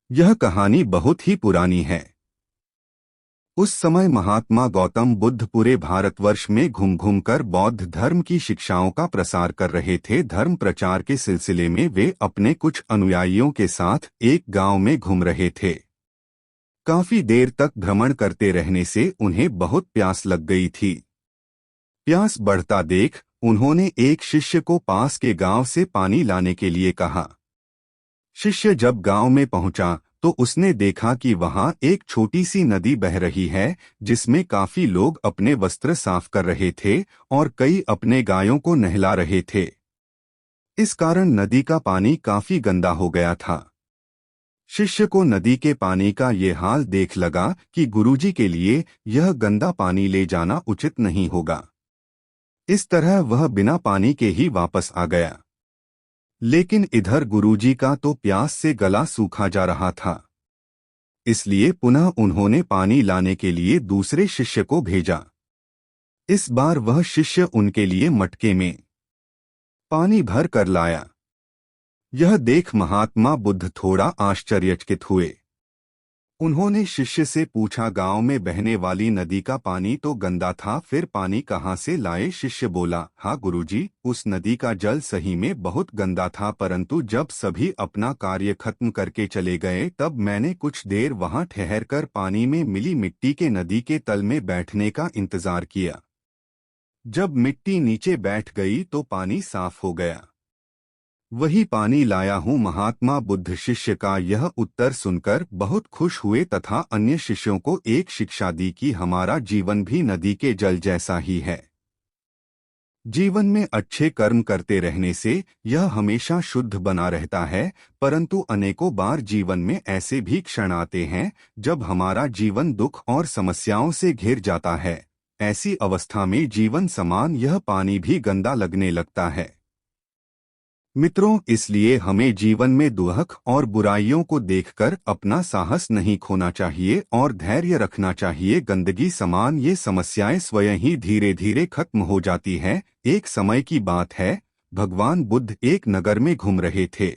यह कहानी बहुत ही पुरानी है। उस समय महात्मा गौतम बुद्ध पूरे भारतवर्ष में घूम घूम कर बौद्ध धर्म की शिक्षाओं का प्रसार कर रहे थे। धर्म प्रचार के सिलसिले में वे अपने कुछ अनुयायियों के साथ एक गांव में घूम रहे थे। काफी देर तक भ्रमण करते रहने से उन्हें बहुत प्यास लग गई थी। प्यास बढ़ता देख उन्होंने एक शिष्य को पास के गांव से पानी लाने के लिए कहा। शिष्य जब गांव में पहुंचा तो उसने देखा कि वहां एक छोटी सी नदी बह रही है, जिसमें काफी लोग अपने वस्त्र साफ कर रहे थे और कई अपने गायों को नहला रहे थे। इस कारण नदी का पानी काफी गंदा हो गया था। शिष्य को नदी के पानी का ये हाल देख लगा कि गुरुजी के लिए यह गंदा पानी ले जाना उचित नहीं होगा। इस तरह वह बिना पानी के ही वापस आ गया। लेकिन इधर गुरुजी का तो प्यास से गला सूखा जा रहा था। इसलिए पुनः उन्होंने पानी लाने के लिए दूसरे शिष्य को भेजा। इस बार वह शिष्य उनके लिए मटके में पानी भर कर लाया। यह देख महात्मा बुद्ध थोड़ा आश्चर्यचकित हुए। उन्होंने शिष्य से पूछा, गांव में बहने वाली नदी का पानी तो गंदा था, फिर पानी कहाँ से लाए? शिष्य बोला, हाँ गुरुजी, उस नदी का जल सही में बहुत गंदा था, परंतु जब सभी अपना कार्य खत्म करके चले गए तब मैंने कुछ देर वहां ठहरकर पानी में मिली मिट्टी के नदी के तल में बैठने का इंतजार किया। जब मिट्टी नीचे बैठ गई तो पानी साफ हो गया। वही पानी लाया हूँ। महात्मा बुद्ध शिष्य का यह उत्तर सुनकर बहुत खुश हुए तथा अन्य शिष्यों को एक शिक्षा दी कि हमारा जीवन भी नदी के जल जैसा ही है। जीवन में अच्छे कर्म करते रहने से यह हमेशा शुद्ध बना रहता है, परंतु अनेकों बार जीवन में ऐसे भी क्षण आते हैं जब हमारा जीवन दुख और समस्याओं से घिर जाता है। ऐसी अवस्था में जीवन समान यह पानी भी गंदा लगने लगता है। मित्रों, इसलिए हमें जीवन में दुख और बुराइयों को देखकर अपना साहस नहीं खोना चाहिए और धैर्य रखना चाहिए। गंदगी समान ये समस्याएं स्वयं ही धीरे धीरे खत्म हो जाती है। एक समय की बात है, भगवान बुद्ध एक नगर में घूम रहे थे।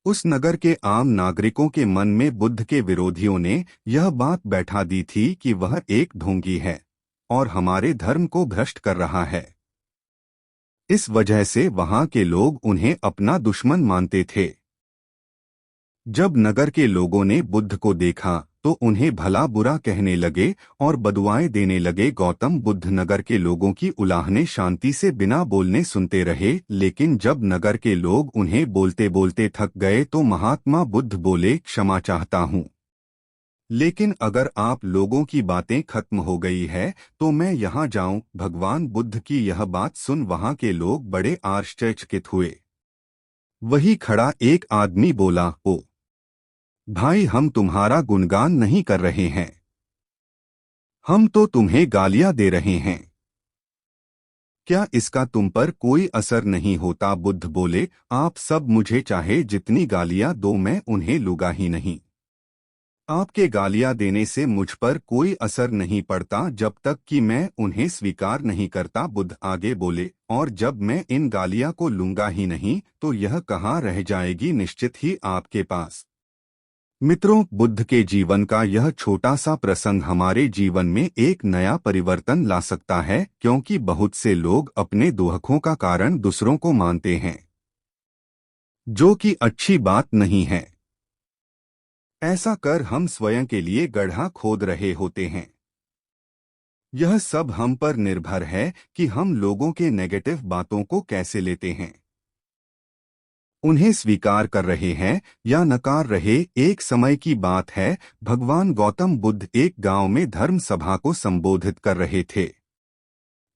उस नगर के आम नागरिकों के मन में बुद्ध के विरोधियों ने यह बात बैठा दी थी कि वह एक ढोंगी है और हमारे धर्म को भ्रष्ट कर रहा है। इस वजह से वहां के लोग उन्हें अपना दुश्मन मानते थे। जब नगर के लोगों ने बुद्ध को देखा तो उन्हें भला बुरा कहने लगे और बदुआएं देने लगे। गौतम बुद्ध नगर के लोगों की उलाहने शांति से बिना बोलने सुनते रहे, लेकिन जब नगर के लोग उन्हें बोलते बोलते थक गए तो महात्मा बुद्ध बोले, क्षमा चाहता हूँ, लेकिन अगर आप लोगों की बातें खत्म हो गई है तो मैं यहाँ जाऊं? भगवान बुद्ध की यह बात सुन वहां के लोग बड़े आश्चर्यचकित हुए। वही खड़ा एक आदमी बोला, ओ भाई, हम तुम्हारा गुणगान नहीं कर रहे हैं, हम तो तुम्हें गालियां दे रहे हैं। क्या इसका तुम पर कोई असर नहीं होता? बुद्ध बोले, आप सब मुझे चाहे जितनी गालियां दो, मैं उन्हें लूंगा ही नहीं। आपके गालियां देने से मुझ पर कोई असर नहीं पड़ता जब तक कि मैं उन्हें स्वीकार नहीं करता। बुद्ध आगे बोले, और जब मैं इन गालियां को लूंगा ही नहीं तो यह कहाँ रह जाएगी? निश्चित ही आपके पास। मित्रों, बुद्ध के जीवन का यह छोटा सा प्रसंग हमारे जीवन में एक नया परिवर्तन ला सकता है, क्योंकि बहुत से लोग अपने दुखों का कारण दूसरों को मानते हैं, जो कि अच्छी बात नहीं है। ऐसा कर हम स्वयं के लिए गड्ढा खोद रहे होते हैं। यह सब हम पर निर्भर है कि हम लोगों के नेगेटिव बातों को कैसे लेते हैं, उन्हें स्वीकार कर रहे हैं या नकार रहे। एक समय की बात है, भगवान गौतम बुद्ध एक गांव में धर्म सभा को संबोधित कर रहे थे।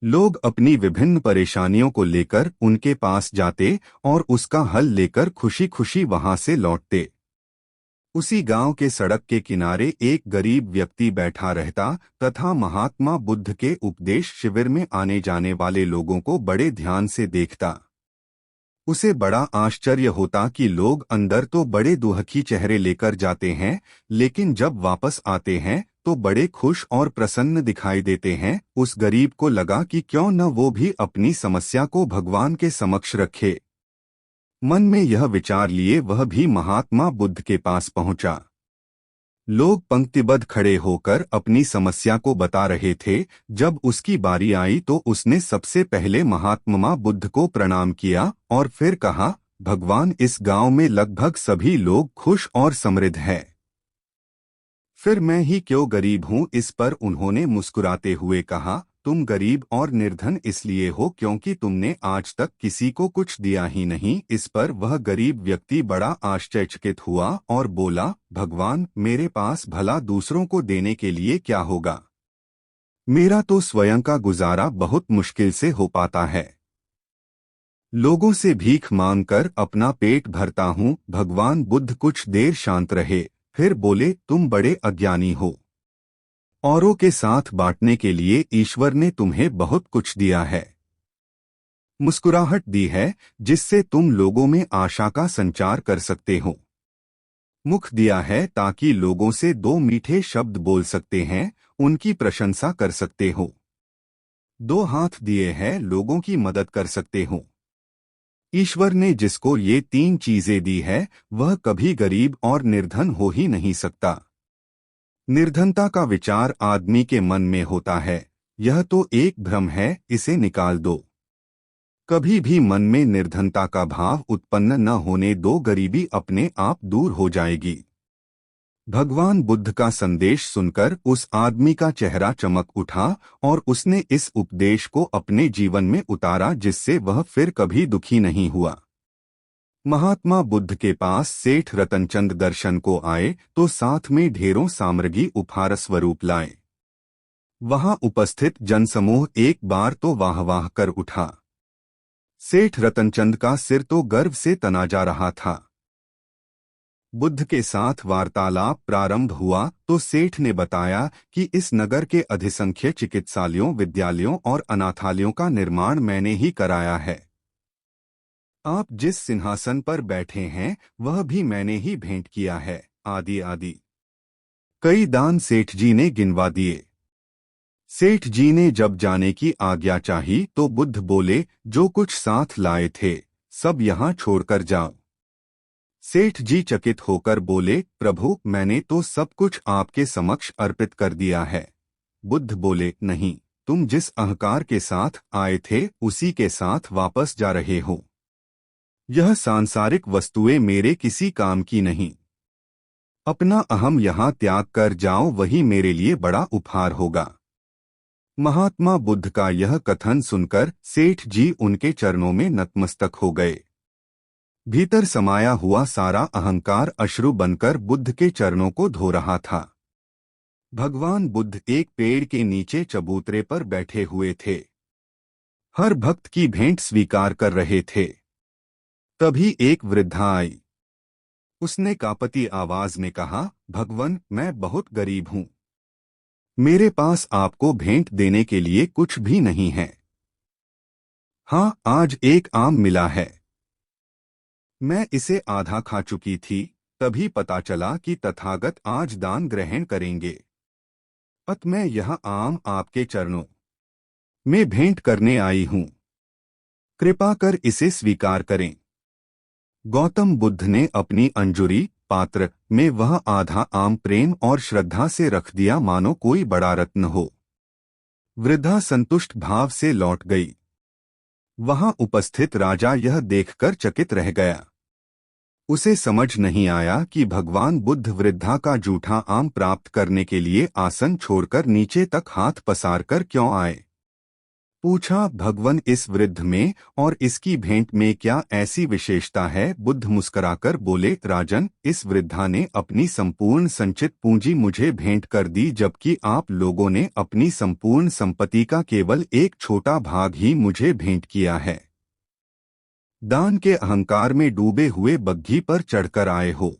लोग अपनी विभिन्न परेशानियों को लेकर उनके पास जाते और उसका हल लेकर खुशी खुशी वहां से लौटते। उसी गांव के सड़क के किनारे एक गरीब व्यक्ति बैठा रहता तथा महात्मा बुद्ध के उपदेश शिविर में आने जाने वाले लोगों को बड़े ध्यान से देखता। उसे बड़ा आश्चर्य होता कि लोग अंदर तो बड़े दुखी चेहरे लेकर जाते हैं, लेकिन जब वापस आते हैं तो बड़े खुश और प्रसन्न दिखाई देते हैं। उस गरीब को लगा कि क्यों न वो भी अपनी समस्या को भगवान के समक्ष रखे। मन में यह विचार लिए वह भी महात्मा बुद्ध के पास पहुंचा। लोग पंक्तिबद्ध खड़े होकर अपनी समस्या को बता रहे थे। जब उसकी बारी आई तो उसने सबसे पहले महात्मा बुद्ध को प्रणाम किया और फिर कहा, भगवान, इस गांव में लगभग सभी लोग खुश और समृद्ध हैं। फिर मैं ही क्यों गरीब हूँ? इस पर उन्होंने मुस्कुराते हुए कहा, तुम गरीब और निर्धन इसलिए हो क्योंकि तुमने आज तक किसी को कुछ दिया ही नहीं। इस पर वह गरीब व्यक्ति बड़ा आश्चर्यचकित हुआ और बोला, भगवान, मेरे पास भला दूसरों को देने के लिए क्या होगा? मेरा तो स्वयं का गुजारा बहुत मुश्किल से हो पाता है। लोगों से भीख मांगकर अपना पेट भरता हूँ। भगवान बुद्ध कुछ देर शांत रहे, फिर बोले, तुम बड़े अज्ञानी हो। औरों के साथ बांटने के लिए ईश्वर ने तुम्हें बहुत कुछ दिया है। मुस्कुराहट दी है जिससे तुम लोगों में आशा का संचार कर सकते हो। मुख दिया है ताकि लोगों से दो मीठे शब्द बोल सकते हैं, उनकी प्रशंसा कर सकते हो। दो हाथ दिए हैं, लोगों की मदद कर सकते हो। ईश्वर ने जिसको ये तीन चीजें दी है वह कभी गरीब और निर्धन हो ही नहीं सकता। निर्धनता का विचार आदमी के मन में होता है, यह तो एक भ्रम है, इसे निकाल दो। कभी भी मन में निर्धनता का भाव उत्पन्न न होने दो, गरीबी अपने आप दूर हो जाएगी। भगवान बुद्ध का संदेश सुनकर उस आदमी का चेहरा चमक उठा और उसने इस उपदेश को अपने जीवन में उतारा, जिससे वह फिर कभी दुखी नहीं हुआ। महात्मा बुद्ध के पास सेठ रतनचंद दर्शन को आए तो साथ में ढेरों सामग्री उपहार स्वरूप लाए। वहां उपस्थित जनसमूह एक बार तो वाह वाह कर उठा। सेठ रतनचंद का सिर तो गर्व से तना जा रहा था। बुद्ध के साथ वार्तालाप प्रारंभ हुआ तो सेठ ने बताया कि इस नगर के अधिसंख्य चिकित्सालयों, विद्यालयों और अनाथालयों का निर्माण मैंने ही कराया है। आप जिस सिंहासन पर बैठे हैं वह भी मैंने ही भेंट किया है, आदि आदि। कई दान सेठ जी ने गिनवा दिए। सेठ जी ने जब जाने की आज्ञा चाही तो बुद्ध बोले, जो कुछ साथ लाए थे सब यहाँ छोड़कर जाओ। सेठ जी चकित होकर बोले, प्रभु, मैंने तो सब कुछ आपके समक्ष अर्पित कर दिया है। बुद्ध बोले, नहीं, तुम जिस अहंकार के साथ आए थे उसी के साथ वापस जा रहे हो। यह सांसारिक वस्तुएं मेरे किसी काम की नहीं। अपना अहम यहाँ त्याग कर जाओ, वही मेरे लिए बड़ा उपहार होगा। महात्मा बुद्ध का यह कथन सुनकर सेठ जी उनके चरणों में नतमस्तक हो गए। भीतर समाया हुआ सारा अहंकार अश्रु बनकर बुद्ध के चरणों को धो रहा था। भगवान बुद्ध एक पेड़ के नीचे चबूतरे पर बैठे हुए थे। हर भक्त की भेंट स्वीकार कर रहे थे। तभी एक वृद्धा आई। उसने कांपती आवाज में कहा, भगवान, मैं बहुत गरीब हूं। मेरे पास आपको भेंट देने के लिए कुछ भी नहीं है। हाँ, आज एक आम मिला है। मैं इसे आधा खा चुकी थी, तभी पता चला कि तथागत आज दान ग्रहण करेंगे। अत मैं यह आम आपके चरणों में भेंट करने आई हूं। कृपा कर इसे स्वीकार करें। गौतम बुद्ध ने अपनी अंजुरी पात्र में वह आधा आम प्रेम और श्रद्धा से रख दिया, मानो कोई बड़ा रत्न हो। वृद्धा संतुष्ट भाव से लौट गई। वहां उपस्थित राजा यह देखकर चकित रह गया। उसे समझ नहीं आया कि भगवान बुद्ध वृद्धा का जूठा आम प्राप्त करने के लिए आसन छोड़कर नीचे तक हाथ पसार कर क्यों आए। पूछा, भगवान, इस वृद्ध में और इसकी भेंट में क्या ऐसी विशेषता है? बुद्ध मुस्कुराकर बोले, राजन, इस वृद्धा ने अपनी संपूर्ण संचित पूंजी मुझे भेंट कर दी, जबकि आप लोगों ने अपनी संपूर्ण संपत्ति का केवल एक छोटा भाग ही मुझे भेंट किया है। दान के अहंकार में डूबे हुए बग्घी पर चढ़कर आए हो।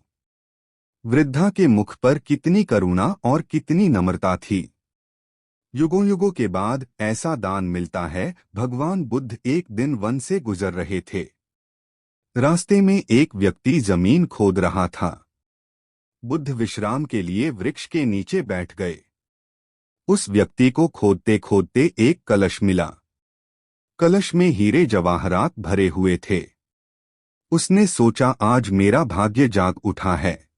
वृद्धा के मुख पर कितनी करुणा और कितनी नम्रता थी। युगों युगों के बाद ऐसा दान मिलता है। भगवान बुद्ध एक दिन वन से गुजर रहे थे। रास्ते में एक व्यक्ति जमीन खोद रहा था। बुद्ध विश्राम के लिए वृक्ष के नीचे बैठ गए। उस व्यक्ति को खोदते खोदते एक कलश मिला। कलश में हीरे जवाहरात भरे हुए थे। उसने सोचा आज मेरा भाग्य जाग उठा है।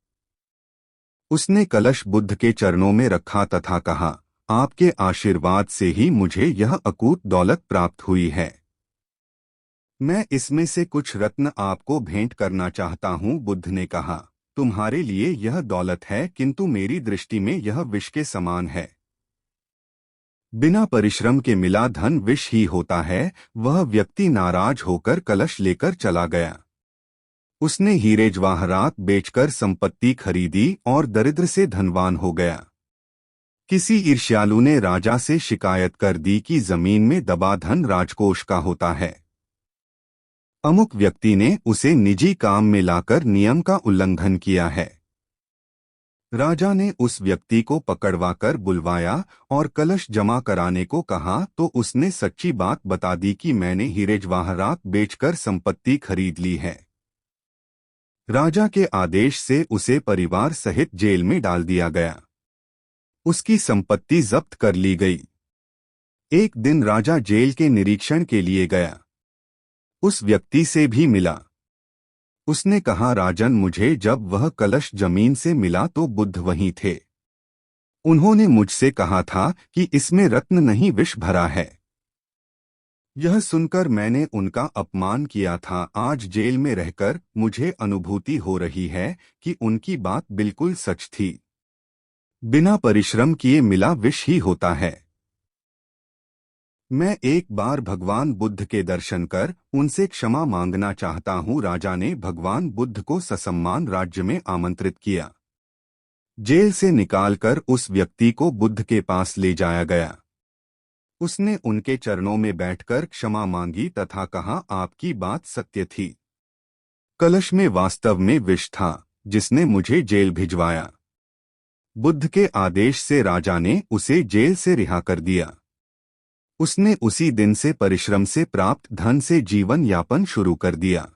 उसने कलश बुद्ध के चरणों में रखा तथा कहा, आपके आशीर्वाद से ही मुझे यह अकूत दौलत प्राप्त हुई है। मैं इसमें से कुछ रत्न आपको भेंट करना चाहता हूँ। बुद्ध ने कहा, तुम्हारे लिए यह दौलत है, किंतु मेरी दृष्टि में यह विष के समान है। बिना परिश्रम के मिला धन विष ही होता है। वह व्यक्ति नाराज होकर कलश लेकर चला गया। उसने हीरे जवाहरात बेचकर संपत्ति खरीदी और दरिद्र से धनवान हो गया। किसी ईर्ष्यालु ने राजा से शिकायत कर दी कि जमीन में दबा धन राजकोष का होता है। अमुक व्यक्ति ने उसे निजी काम में लाकर नियम का उल्लंघन किया है। राजा ने उस व्यक्ति को पकड़वाकर बुलवाया और कलश जमा कराने को कहा तो उसने सच्ची बात बता दी कि मैंने हीरे जवाहरात बेचकर संपत्ति खरीद ली है। राजा के आदेश से उसे परिवार सहित जेल में डाल दिया गया। उसकी संपत्ति जब्त कर ली गई। एक दिन राजा जेल के निरीक्षण के लिए गया। उस व्यक्ति से भी मिला। उसने कहा, राजन, मुझे जब वह कलश जमीन से मिला तो बुद्ध वहीं थे। उन्होंने मुझसे कहा था कि इसमें रत्न नहीं विष भरा है। यह सुनकर मैंने उनका अपमान किया था। आज जेल में रहकर मुझे अनुभूति हो रही है कि उनकी बात बिल्कुल सच थी। बिना परिश्रम किए मिला विष ही होता है। मैं एक बार भगवान बुद्ध के दर्शन कर उनसे क्षमा मांगना चाहता हूँ। राजा ने भगवान बुद्ध को ससम्मान राज्य में आमंत्रित किया। जेल से निकालकर उस व्यक्ति को बुद्ध के पास ले जाया गया। उसने उनके चरणों में बैठकर क्षमा मांगी तथा कहा, आपकी बात सत्य थी। कलश में वास्तव में विष था जिसने मुझे जेल भिजवाया। बुद्ध के आदेश से राजा ने उसे जेल से रिहा कर दिया। उसने उसी दिन से परिश्रम से प्राप्त धन से जीवन यापन शुरू कर दिया।